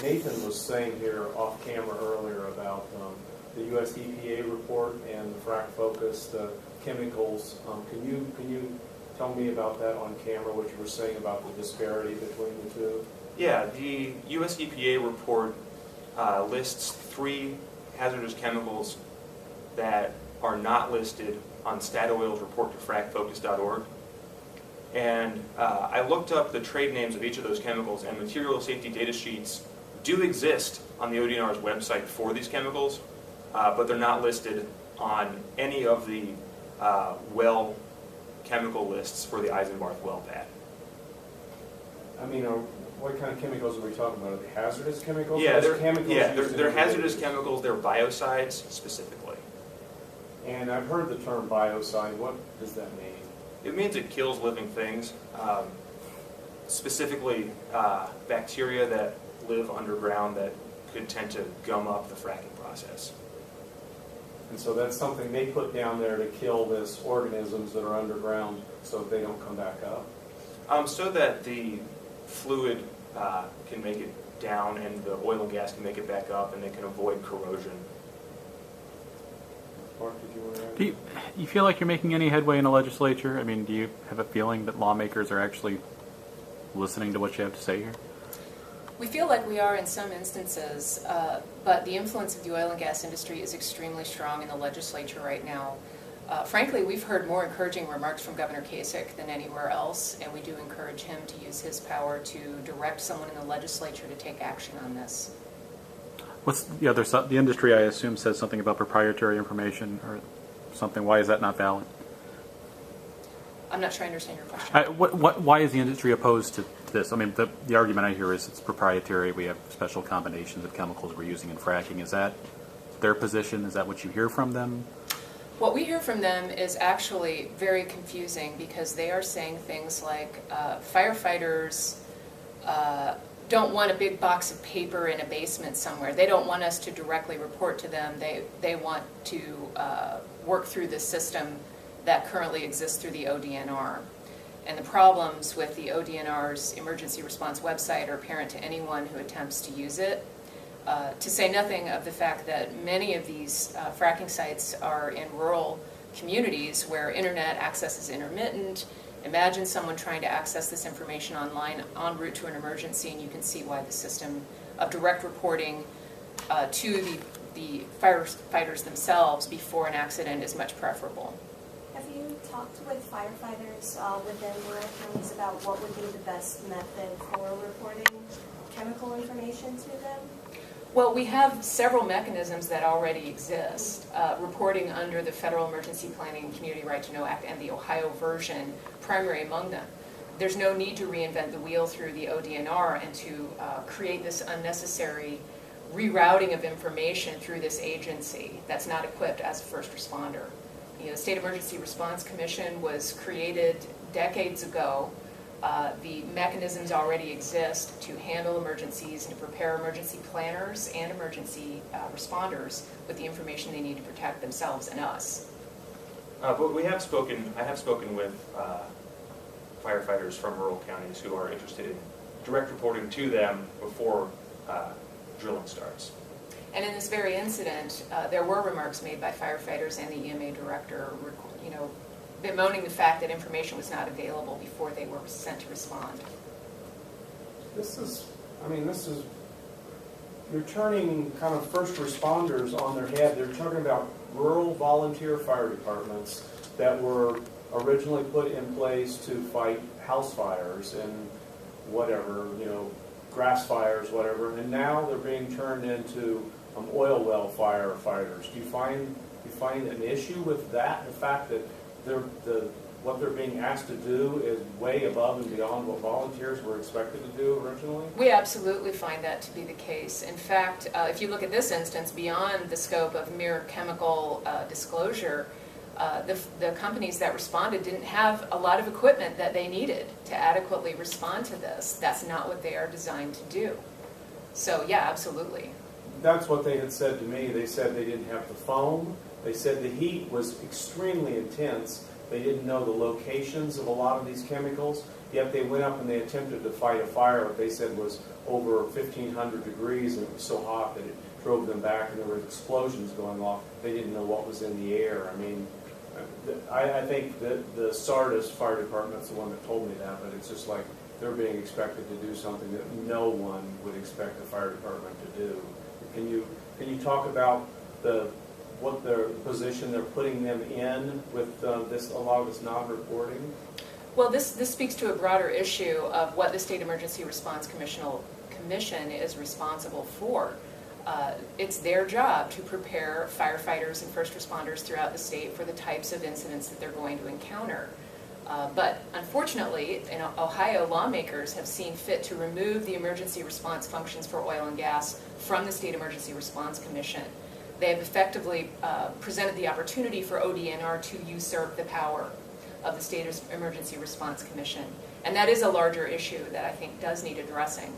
Nathan was saying here off camera earlier about the U.S. EPA report and the Frack-focused chemicals. Can you tell me about that on camera, what you were saying about the disparity between the two? Yeah, the U.S. EPA report lists 3 hazardous chemicals that are not listed on Statoil's report to frackfocus.org. And I looked up the trade names of each of those chemicals, and material safety data sheets do exist on the ODNR's website for these chemicals, but they're not listed on any of the well chemical lists for the Eisenbarth well pad. I mean, what kind of chemicals are we talking about? Are they hazardous chemicals? Yeah, they're they're hazardous chemicals. They're biocides specifically. And I've heard the term biocide. What does that mean? It means it kills living things, specifically bacteria that live underground that could tend to gum up the fracking process. And so that's something they put down there to kill these organisms that are underground so they don't come back up? So that the fluid can make it down and the oil and gas can make it back up and they can avoid corrosion. Mark, did you want to add? Do you feel like you're making any headway in the legislature? I mean, do you have a feeling that lawmakers are actually listening to what you have to say here? We feel like we are in some instances, but the influence of the oil and gas industry is extremely strong in the legislature right now. Frankly, we've heard more encouraging remarks from Governor Kasich than anywhere else, and we do encourage him to use his power to direct someone in the legislature to take action on this. What's the other side? The industry, I assume, says something about proprietary information or something. Why is that not valid? I'm not sure I understand your question. Why is the industry opposed to this? I mean, the argument I hear is it's proprietary. We have special combinations of chemicals we're using in fracking. Is that their position? Is that what you hear from them? What we hear from them is actually very confusing because they are saying things like firefighters don't want a big box of paper in a basement somewhere. They don't want us to directly report to them. They want to work through the system that currently exists through the ODNR. And the problems with the ODNR's emergency response website are apparent to anyone who attempts to use it. To say nothing of the fact that many of these fracking sites are in rural communities where internet access is intermittent. Imagine someone trying to access this information online en route to an emergency, and you can see why the system of direct reporting to the firefighters themselves before an accident is much preferable. Have you talked with firefighters within rural counties about what would be the best method for reporting chemical information to them? Well, we have several mechanisms that already exist. Reporting under the Federal Emergency Planning and Community Right to Know Act and the Ohio version, primary among them. There's no need to reinvent the wheel through the ODNR and to create this unnecessary rerouting of information through this agency that's not equipped as a first responder. You know, the State Emergency Response Commission was created decades ago. The mechanisms already exist to handle emergencies and to prepare emergency planners and emergency responders with the information they need to protect themselves and us. But I have spoken with firefighters from rural counties who are interested in direct reporting to them before drilling starts. And in this very incident, there were remarks made by firefighters and the EMA director, bemoaning the fact that information was not available before they were sent to respond. You're turning kind of first responders on their head. They're talking about rural volunteer fire departments that were originally put in place to fight house fires and whatever, grass fires, whatever, and now they're being turned into oil well firefighters. Do you find an issue with that, the fact that what they're being asked to do is way above and beyond what volunteers were expected to do originally? We absolutely find that to be the case. In fact, if you look at this instance, beyond the scope of mere chemical disclosure, the companies that responded didn't have a lot of equipment that they needed to adequately respond to this. That's not what they are designed to do. So yeah, absolutely. That's what they had said to me. They said they didn't have the foam. They said the heat was extremely intense. They didn't know the locations of a lot of these chemicals, yet they went up and they attempted to fight a fire, what they said was over 1,500 degrees, and it was so hot that it drove them back, and there were explosions going off. They didn't know what was in the air. I mean, I think that the Sardis Fire Department's the one that told me that, but it's just like they're being expected to do something that no one would expect the fire department to do. Can you talk about what their position they're putting them in with a lot of this non-reporting? Well, this speaks to a broader issue of what the State Emergency Response Commission is responsible for. It's their job to prepare firefighters and first responders throughout the state for the types of incidents that they're going to encounter. But unfortunately, in Ohio, lawmakers have seen fit to remove the emergency response functions for oil and gas from the State Emergency Response Commission. They have effectively presented the opportunity for ODNR to usurp the power of the State Emergency Response Commission. And that is a larger issue that I think does need addressing.